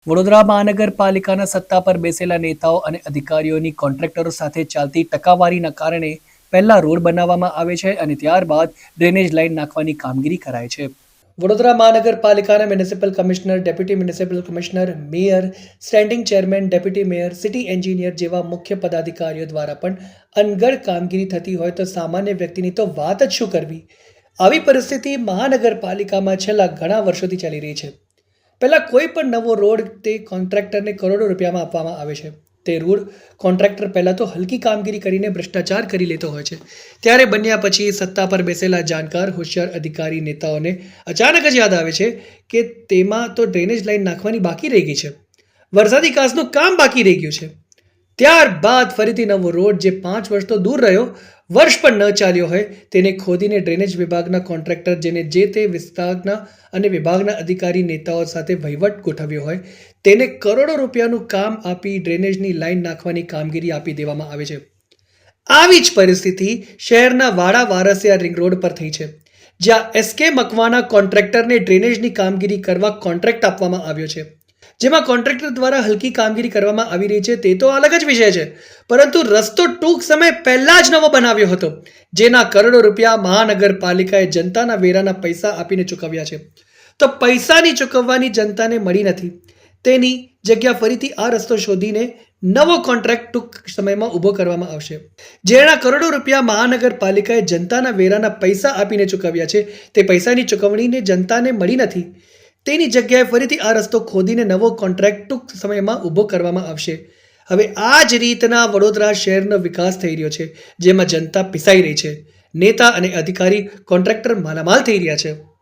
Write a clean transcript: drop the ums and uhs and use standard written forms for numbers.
વડોદરા મહાનગરપાલિકાના સત્તા પર બેસેલા નેતાઓ અને અધિકારીઓની કોન્ટ્રાક્ટરો સાથે ચાલતી ટકાવારીના કારણે પહેલા રોડ બનાવવામાં આવે છે અને ત્યારબાદ ડ્રેનેજ લાઇન નાખવાની કામગીરી કરાય છે. વડોદરા મહાનગરપાલિકાના municipal commissioner, deputy municipal commissioner, mayor, standing chairman, deputy mayor, city engineer જેવા મુખ્ય પદાધિકારીઓ દ્વારા પણ અનગઢ કામગીરી થતી હોય તો સામાન્ય વ્યક્તિની તો વાત જ શું કરવી. આવી પરિસ્થિતિ મહાનગરપાલિકામાં છેલ્લા ઘણા વર્ષોથી ચાલી રહી છે. પહેલાં કોઈ પણ નવો રોડ તે કોન્ટ્રાક્ટરને કરોડો રૂપિયામાં આપવામાં આવે છે. તે રોડ કોન્ટ્રાક્ટર પહેલાં તો હલકી કામગીરી કરીને ભ્રષ્ટાચાર કરી લેતો હોય છે. ત્યારે બન્યા પછી સત્તા પર બેસેલા જાણકાર હોશિયાર અધિકારી નેતાઓને અચાનક જ યાદ આવે છે કે તેમાં તો ડ્રેનેજ લાઇન નાખવાની બાકી રહી ગઈ છે, વરસાદી કાચનું કામ બાકી રહી ગયું છે. ત્યારબાદ ફરીથી નવો રોડ જે 5 વર્ષ તો દૂર રહ્યો, વર્ષ પણ ન ચાલ્યો હોય, તેને ખોદીને ડ્રેનેજ વિભાગના કોન્ટ્રાક્ટર જેને જે તે વિસ્તારના અને વિભાગના અધિકારી નેતાઓ સાથે વહીવટ ગોઠવ્યો હોય તેને કરોડો રૂપિયાનું કામ આપી ડ્રેનેજની લાઇન નાખવાની કામગીરી આપી દેવામાં આવે છે. આવી જ પરિસ્થિતિ શહેરના વાડા વારસિયા રિંગ રોડ પર થઈ છે, જ્યાં એસકે મકવાના કોન્ટ્રાક્ટરને ડ્રેનેજની કામગીરી કરવા કોન્ટ્રાક્ટ આપવામાં આવ્યો છે. જેમાં કોન્ટ્રાક્ટર દ્વારા હલકી કામગીરી કરવામાં આવી રહી છે તે તો અલગ જ વિષય છે, પરંતુ રસ્તો ટૂંક સમય પહેલા જ નવો બનાવ્યો હતો, જેના કરોડો રૂપિયા મહાનગરપાલિકાએ જનતાના વેરાના પૈસા આપીને ચૂકવ્યા છે. તો પૈસાની ચૂકવવાની જનતાને મળી નથી, તેની જગ્યા ફરીથી આ રસ્તો શોધીને નવો કોન્ટ્રાક્ટ ટૂંક સમયમાં ઊભો કરવામાં આવશે. જેના કરોડો રૂપિયા મહાનગરપાલિકાએ જનતાના વેરાના પૈસા આપીને ચૂકવ્યા છે તે પૈસાની ચૂકવણીને જનતાને મળી નથી, તેની જગ્યાએ ફરીથી આ રસ્તો ખોદીને નવો કોન્ટ્રાક્ટ ટૂંક સમયમાં ઊભો કરવામાં આવશે. હવે આ જ રીતના વડોદરા શહેરનો વિકાસ થઈ રહ્યો છે, જેમાં જનતા પીસાઈ રહી છે, નેતા અને અધિકારી કોન્ટ્રાક્ટર માલામાલ થઈ રહ્યા છે.